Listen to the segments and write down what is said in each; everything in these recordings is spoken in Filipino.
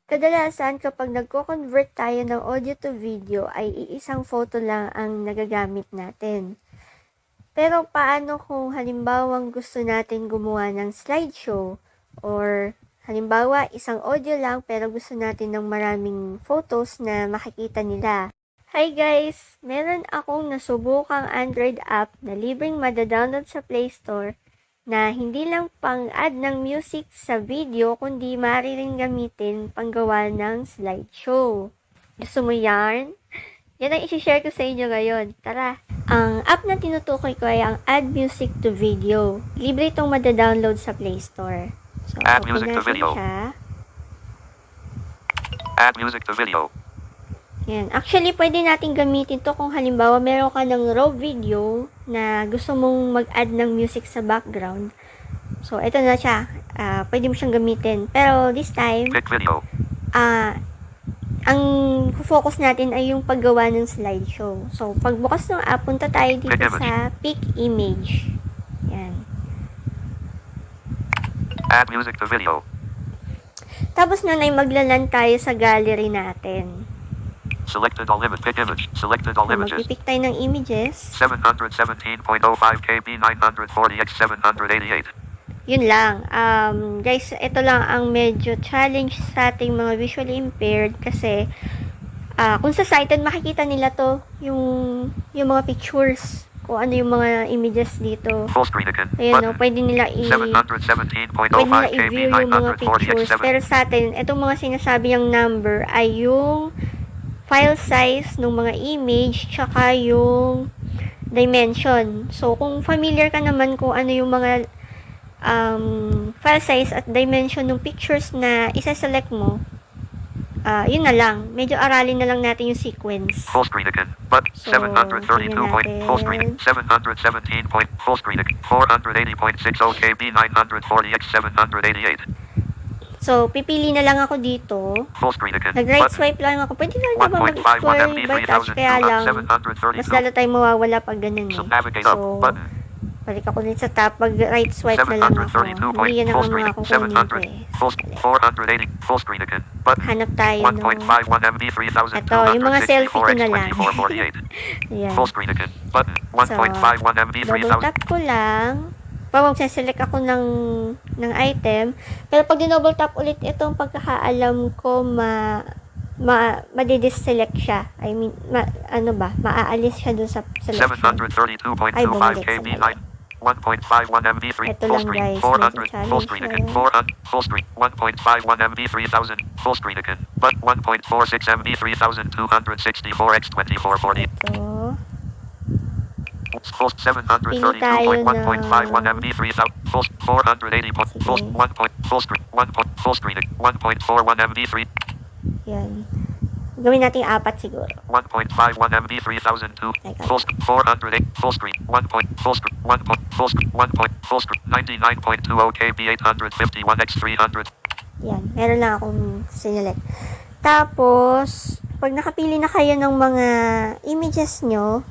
Kadalasan kapag nagko-convert tayo ng audio to video ay iisang photo lang ang nagagamit natin. Pero paano kung halimbawang gusto natin gumawa ng slideshow or halimbawa isang audio lang pero gusto natin ng maraming photos na makikita nila? Hi guys! Meron akong nasubukang Android app na libreng madadownload sa Play Store na hindi lang pang-add ng music sa video kundi maaari rin gamitin panggawa ng slideshow. Gusto mo yarn? Yan ang isi-share ko sa inyo ngayon. Tara! Ang app na tinutukoy ko ay ang Add Music to Video. Libre itong madadownload sa Play Store. So, Add music to video. Siya. Add music to video. Yan. Actually, pwede natin gamitin to kung halimbawa meron ka ng raw video na gusto mong mag-add ng music sa background. So, ito na siya. Pwede mo siyang gamitin. Pero this time, Pick video. ang focus natin ay yung paggawa ng slideshow. So, pagbukas ng app, punta tayo dito sa Pick Image. Yan. Add music to video. Tapos nun ay maglaland tayo sa gallery natin. Selected all image. Pick image. Selected all So, images. magpipick tayo ng images. 717.05 KB 940x 788. Yun lang. Guys, ito lang ang medyo challenge sa ating mga visually impaired kasi kung sa sighted makikita nila to yung mga pictures, kung ano yung mga images dito. Full screen again. Ayan o, pwede nila 717.05 KB i-view yung mga 940x pictures. 7. Pero sa atin, itong mga sinasabi yung number ay yung file size ng mga image tsaka yung dimension. So, kung familiar ka naman kung ano yung mga file size at dimension ng pictures na isa-select mo, yun na lang. Medyo aralin na lang natin yung sequence. Full screen again. But So, 732 point full screen. 717 point full screen again. 480.60 KB 940x 788. So, pipili na lang ako dito. Full screen again. Nag-right But swipe lang ako. Pwede na naman 1.51 mag-explore MB by touch, kaya lang 3732. mas lalo tayo mawawala pag ganun So eh. navigate up So, button. balik ako dito sa top. Pag-right swipe na lang ako. 732 point Hindi yan full ang screen. mga kukunin ko 700 eh. full 480 full screen again. But Hanap tayo ng 1.51 MB Ito, yung mga selfie ko na lang. 3264x2448. Ayan. Full screen again. Button 1.51 MB Double 3000. tap ko lang. Pag magsaselect ako ng item. Pero pag dinouble tap ulit itong pagkakaalam ko madidiselect siya. I mean, maaalis siya dun sa selection. 732.25 Ay, bumalik KB sa 9 1.51 MB 3 Ito full lang, screen guys, 400 medyo full screen again challenge 400 full screen 1.51 MB 3000 full screen again but 1.46 MB 3264x 2440 Ito. full 732.1.51 MB 3000 full 480 full 1 point full screen 1 point full screen 1.41 MB 3 Yan. Gawin natin 4 siguro. 1.51 MB 3002 full 408 full screen 1 point full screen 1 point full screen 1 point full screen 99.20 KB 851x 300. Yan. Meron lang akong sinelect. Tapos, pag nakapili na kayo ng mga images nyo,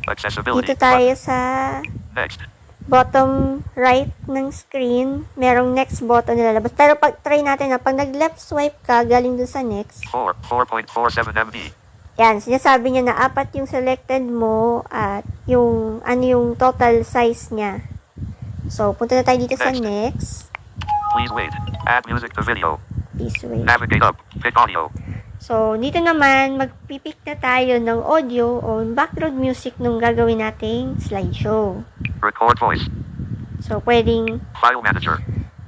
Accessibility dito tayo sa next bottom right ng screen. Merong next button na lalabas. Pero pag try natin na, pag nag-left swipe ka, galing dun sa next. 4.47 MB Yan, sinasabi niya na 4 yung selected mo at yung total size niya. So, punta na tayo dito sa next. please wait add music to video Please wait. navigate up pick audio So, dito naman, magpipick na tayo ng audio o background music nung gagawin nating slideshow. record voice So, pwedeng file manager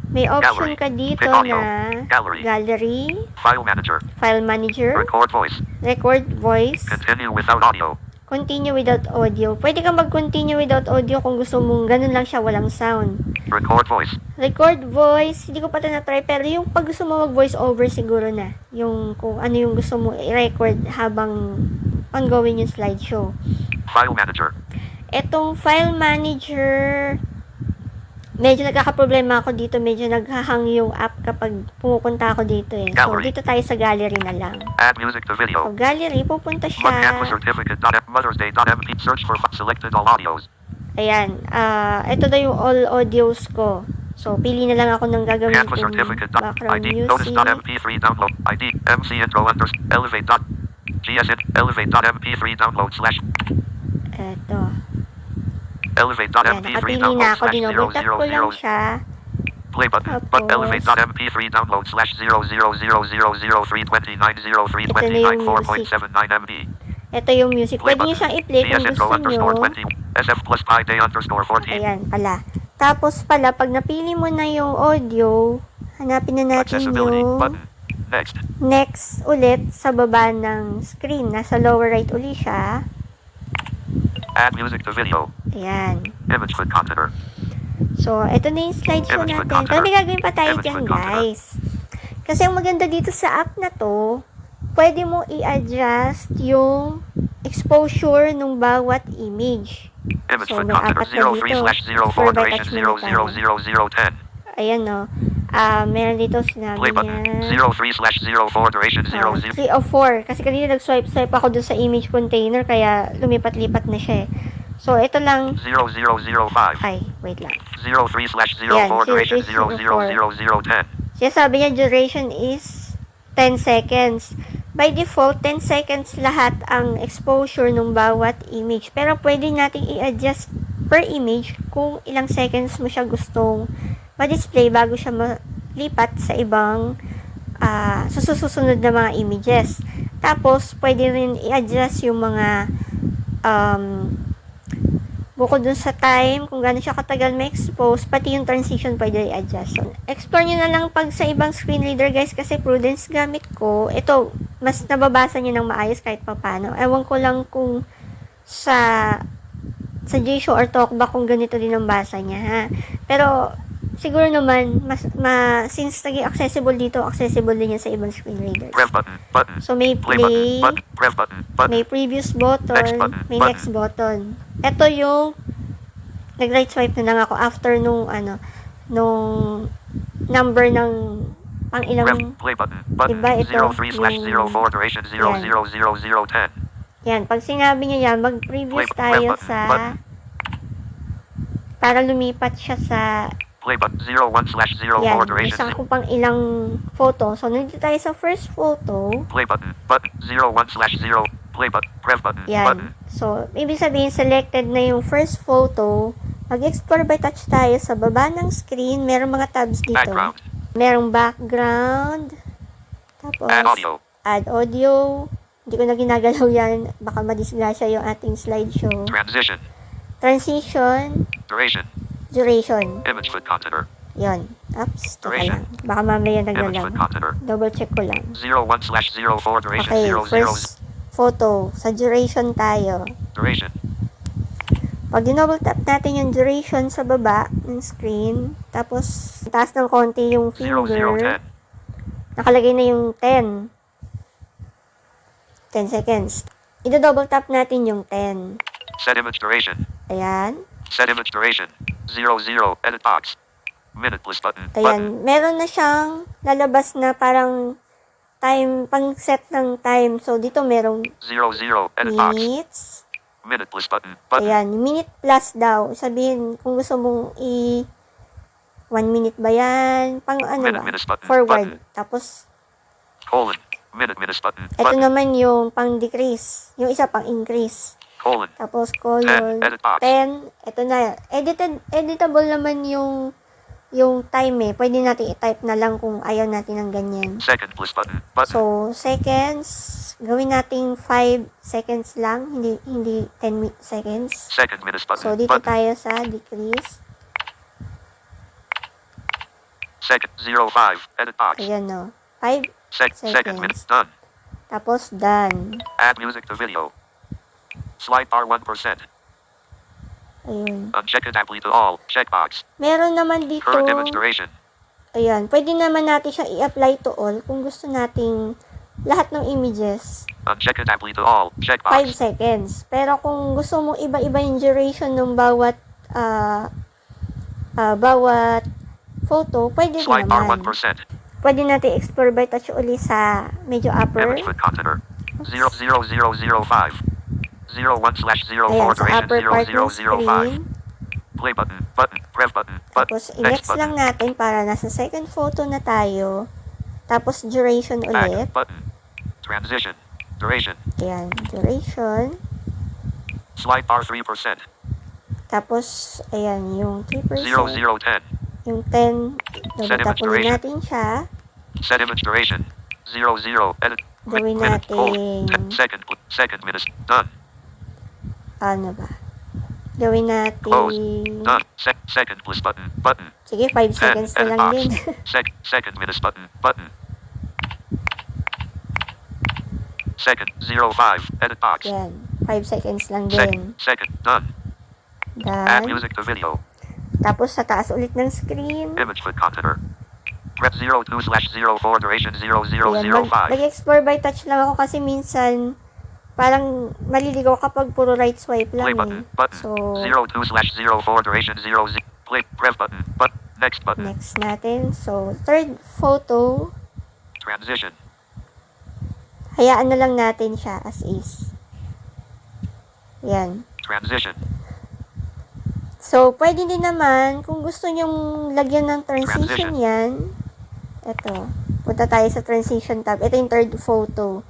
may option Gallery. ka dito Pick audio. na Gallery. file manager, record voice record voice, continue without audio continue without audio. Pwede kang mag-continue without audio kung gusto mong ganun lang siya, walang sound. record voice Record voice, hindi ko pa ito na-try, pero yung pag gusto mo mag-voice over siguro na. Yung kung ano yung gusto mo i-record habang ongoing yung slideshow. file manager Etong file manager, medyo nagkakaproblema ako dito, medyo naghahang yung app kapag pumupunta ako dito eh. So, Gallery. dito tayo sa gallery na lang. add music to So, video gallery, pupunta Montana siya. certificate.m Mother's Day.mp search for selected all audios Ayan, ito na yung all audios ko. So, pili na lang ako ng gagawin Canva kong certificate. background ID. music. Notice. MP3 download. ID. MC intro under. Elevate. GS. Elevate. MP3 download slash. Eto. Elevate. Yan, MP3 nakapili na download ako. slash Dinouble tap ko lang 000. siya. Play button. Tapos, But elevate. MP3 download slash 00003290329 Ito na yung 4.79 MB. Ito yung music. Play Pwede nyo button. siyang i-play kung GS intro gusto underscore nyo. 20. SF plus pi day underscore 14. Ayan pala. Tapos pala, pag napili mo na yung audio, hanapin na natin Accessibility yung button. Next. next ulit sa baba ng screen. Nasa lower right uli siya. Add music to video. Ayan. Image with container. So, ito na yung slideshow Image with natin. Pero may gagawin pa tayo Image dyan, with container. guys. Kasi ang maganda dito sa app na to, pwede mo i-adjust yung exposure ng bawat image. Image So, with may container. apat na 03 dito. slash 04 Explore by duration touch muna tayo. 000010. Ayan, no. Meron dito sinabi Play button. niya. 03 slash 04 duration 00. 3 of 4. Kasi kanina nag-swipe ako dun sa image container, kaya lumipat-lipat na siya eh. So, ito lang. 0005. Ay, wait lang. 03 slash Yan, 04 duration 03, 000010. Siya sabi niya, duration is 10 seconds. By default, 10 seconds lahat ang exposure ng bawat image. Pero pwede nating i-adjust per image kung ilang seconds mo siya gustong ma-display bago siya malipat sa ibang susunod na mga images. Tapos, pwede rin i-adjust yung mga bukod dun sa time, kung gaano siya katagal ma-expose, pati yung transition pwede i-adjust. So, explore nyo na lang pag sa ibang screen reader, guys, kasi Prudence gamit ko. Ito, mas nababasa nyo ng maayos kahit papano. Ewan ko lang kung sa Jisho or Talkback kung ganito din ang basa niya, ha. Pero, siguro naman, since naging accessible dito, accessible din yan sa ibang screen readers. Rev button. Button. So, may Play play, button. Button. Rev button. Button. may previous button, Next button. may Button. next button. Ito yung nag-right swipe na lang ako after nung number ng pang Rev. ilang, Play button. Button. Diba ito? 03 slash 04 duration 000010. yan, pag sinabi niya yan, mag-previous Play tayo button. sa, Button. para lumipat siya sa, Play button. 01 slash 04 yan, duration. isang ko pang ilang photo. So, nandito tayo sa first photo. Play button. Button. 01 slash 0. Play button. Rev button. Yan. Button. So, ibig sabihin, selected na yung first photo. Mag-explore by touch tayo sa baba ng screen. Merong mga tabs dito. Background. Merong background. Tapos, Add audio. add audio. Hindi ko na ginagalaw yan. Baka madisgrasya yung ating slideshow. Transition. Transition. Duration. Duration. Image with container. Yon. Oops. Teka Duration. lang. Baka mamaya Image with naglalang. container. Double check ko lang. 01 slash 04 duration Okay. 00. First photo. Sa duration tayo. Duration. Pag dinouble tap natin yung duration sa baba ng screen, tapos taas ng konti yung 0010. finger, nakalagay na yung 10. 10 seconds. I-double tap natin yung 10. Set image duration. Ayan. Set image duration. 00. Edit box. Minute list button. Button. Ayan. Meron na siyang lalabas na parang time, pang set ng time. So, dito merong 00. Edit box. minutes. Minute list button. Button. Ayan. Minute plus daw. Sabihin, kung gusto mong 1 minute ba yan? Pang ano ba? Minutes button. Forward. Button. Tapos, Colon. Minutes button. ito Button. naman yung pang decrease. Yung isa pang increase. Colon. Tapos, colon. Edit box. 10. Ito na. Editable naman yung time eh. Pwede natin i-type na lang kung ayaw natin ng ganyan. Second list button. Button. So, seconds. Gawin nating 5 seconds lang. Hindi 10 seconds. Second minutes button. So, dito Button. tayo sa decrease. Second 05. Edit box. Ayan no. 5. Second minute. Done. Tapos, done. Add music to video. Slide bar 1%. Ayun. Uncheck adaptly to all. Checkbox. Meron naman dito. Current image duration. Ayan. Pwede naman natin siya i-apply to all kung gusto nating lahat ng images. Uncheck adaptly to all. 5 Checkbox. seconds. Pero kung gusto mo iba-iba yung duration ng bawat bawat photo, pwede din Slide bar naman. 1%. Pwede natin explore by touch uli sa medyo upper. Image with container. 00005. 01 slash 04 Ayan, sa duration upper part ng 0005. screen. Play button. Button. Press button. Button. Tapos, Next i-next button. lang natin para nasa second photo na tayo. Tapos, duration ulit. Back. Button. Transition. Duration. Ayan, duration. Slide bar 3%. Tapos, ayan, yung 3%. 0010. Yung 10, Set double image tap ulit duration. natin siya. Set image duration. 00. Edit. Gawin Minute. Hold. natin, Second minutes. Done. ano ba? Gawin Close. natin, Done. Second plus button. Button. sige, 5 seconds na Edit lang box. din. Second minutes button. Button. Second. 05. Edit box. Yan, 5 seconds lang din. Second. Done. Add Done. music to video. Tapos, sa taas ulit ng screen. Image foot container. Prep 02/04 duration Ayan, 0005. mag-explore by touch lang ako kasi minsan, parang maliligaw kapag puro right swipe lang Play button. eh. Button. So, 02/04 duration 00. Play. Press button. But next button. next natin. So, third photo, Transition. hayaan na lang natin siya as is. Yan. Transition. So, pwede din naman, kung gusto nyong lagyan ng transition yan, eto, punta tayo sa transition tab. Ito yung third photo.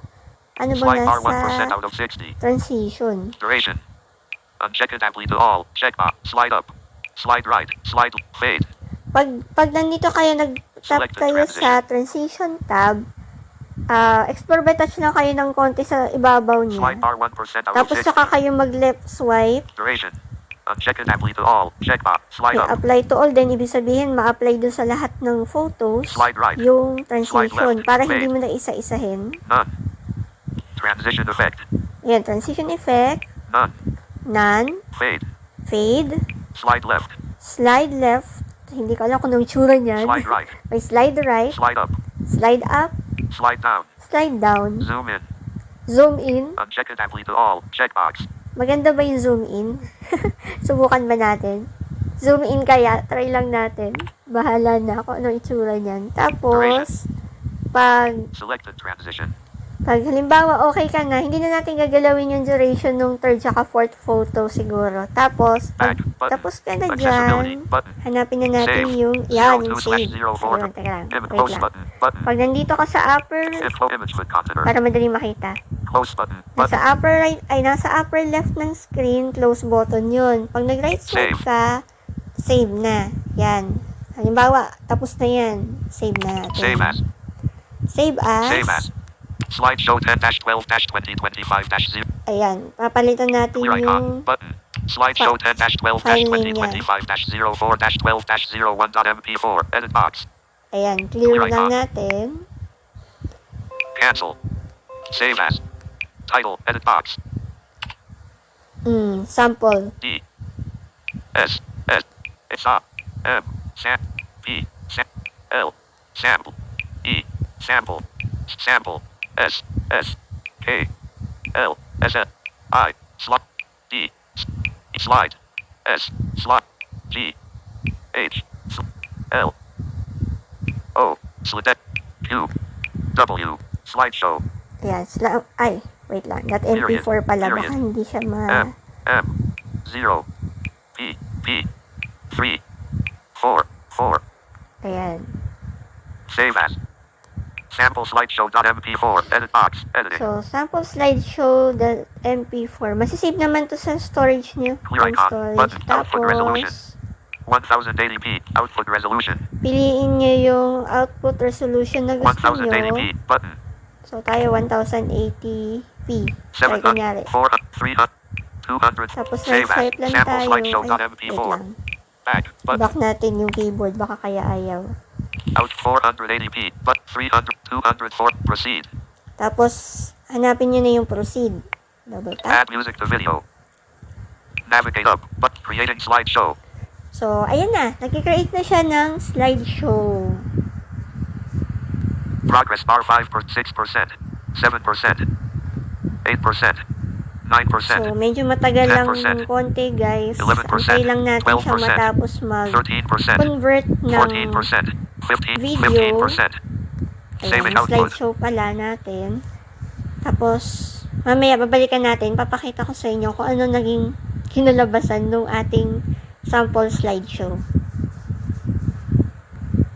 Ano ba Slide bar 1% nasa out of 60. transition? Duration. Uncheck it amplitude all. Check box. Slide up. Slide right. Slide fade. Pag nandito kayo, nag-tap Selected kayo sa transition tab, explore by touch lang kayo ng konti sa ibabaw niya. Slide bar 1% out of Tapos 60. saka kayo mag-left swipe, Duration. Uncheck it amplitude all. Check box. Slide up. apply to all, then ibig sabihin, ma-apply dun sa lahat ng photos, Slide right. yung Slide transition, left. para hindi Fade. mo na isa-isahin. None. Transition effect. Ayan, transition effect, None. none, Fade. fade, Slide left. slide left, hindi ko alam kung anong itsura niyan. Slide right. May slide right, Slide up. slide up, Slide down. slide down, Zoom in. zoom in. Uncheck it amplitude all. Check box. Maganda ba yung zoom in? Subukan ba natin? Zoom in kaya, try lang natin. Bahala na kung anong itsura niyan. Tapos, pag Selected transition. halimbawa okay ka na, hindi na natin gagalawin yung duration ng third tsaka fourth photo siguro. Tapos, pag Back. Button. tapos ka na Accessibility. dyan, Button. hanapin na natin Save. yung, yan, yung save. 02/04. Ayun, teka lang, Image wait close lang. button. Button. Pag nandito ka sa upper, Info image foot container. para madali makita. Close button. Nasa Button. upper right, ay nasa upper left ng screen, close button yun. Pag nag-right swipe Save. ka, save na. Yan. Halimbawa, tapos na yan. Save na natin. Save as. Save as. Save as. Slideshow 10-12-2025-0. Ayan. Papalitan natin Clear icon. yung Button. Slideshow file name 10-12-2025-04-12-01.mp4. Edit box. ayan. Clear Clear lang icon. natin. Cancel. Save as. Title. Edit box. Sample. D. S. S. S. A. M. Sam. P. Sam. L. Sample. E. Sample. Sample. S. S. K. L. S. N. I. Slide. D. Slide. S. Slide. G. H. L. O. Slide. Q. W. Slideshow. Ayan. Ay, wait lang. That MP4 pala. Baka hindi siya M. M. 0. P. P. 3. 4. 4. Ayan. Save as. Sample slideshow.mp4. Edit box. Editing. So, sample slideshow the MP4. Masisave naman to sa storage niyo. Clear Yung icon. storage. Button. Output resolution. Tapos, 1080p. Output resolution. piliin niyo yung output resolution na gusto niyo. 1080p. Button. So, tayo 1080p. Try 700. kunyari. 400. 300. 200. Tapos, Save as. right-swipe lang Sample tayo. Ay, wait slideshow.mp4. lang. Back. Button. Back natin yung keyboard. Baka kaya ayaw. Out 480p. But 300. 204. Proceed. Tapos, hanapin niyo na yung proceed. Double tap. Add music to video. Navigate up. But creating slideshow. So, ayan na. Nag-create na siya ng slideshow. Progress bar 5 per 6%. 7%. 8%. 9%. So, medyo matagal lang 10%. konti, guys. 11%. Antay lang natin siya 12%. matapos 13%. mag-convert ng 14%. 15. video. 15%. ayan, Saving yung output. slideshow pala natin. Tapos, mamaya babalikan natin. Papakita ko sa inyo kung ano naging kinalabasan ng ating sample slideshow.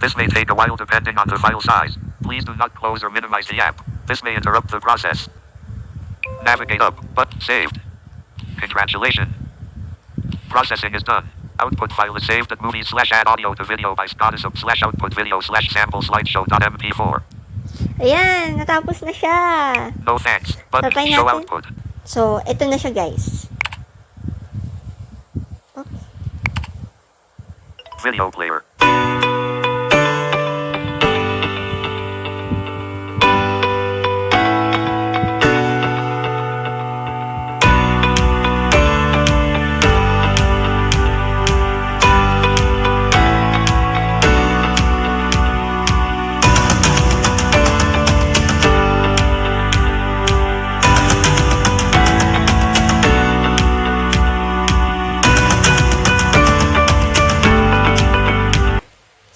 This may take a while depending on the file size. Please do not close or minimize the app. This may interrupt the process. Navigate up, but saved. Congratulations. Processing is done. Output file is saved at movies/add audio to video by Spotify/output video/sample slideshow.mp4. Ayan, natapos na siya. No thanks, but Patay show natin. output. So, ito na siya, guys. Oops. Video player.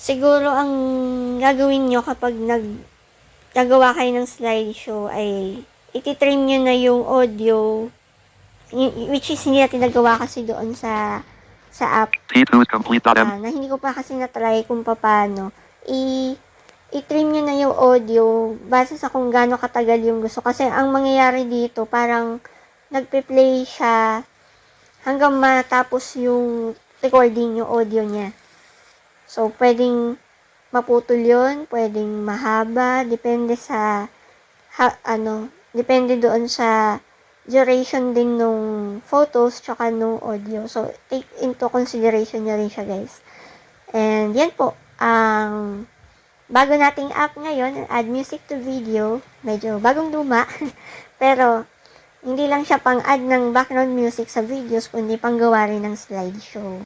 Siguro ang gagawin nyo kapag gagawa kayo ng slideshow ay ititrim nyo na yung audio, which is hindi natin nagawa kasi doon sa app. P2 complete.m. Na hindi ko pa kasi na-try kung paano. I-trim nyo na yung audio base sa kung gaano katagal yung gusto. Kasi ang mangyayari dito, parang nagpe-play siya hanggang matapos yung recording, yung audio niya. So, pwedeng maputol yun, pwedeng mahaba, depende sa, depende doon sa duration din nung photos tsaka nung audio. So, take into consideration nyo rin siya, guys. And, yan po, ang bago nating app ngayon, Add Music to Video, medyo bagong luma, pero, hindi lang siya pang-add ng background music sa videos, kundi pang gawa rin ng slideshow.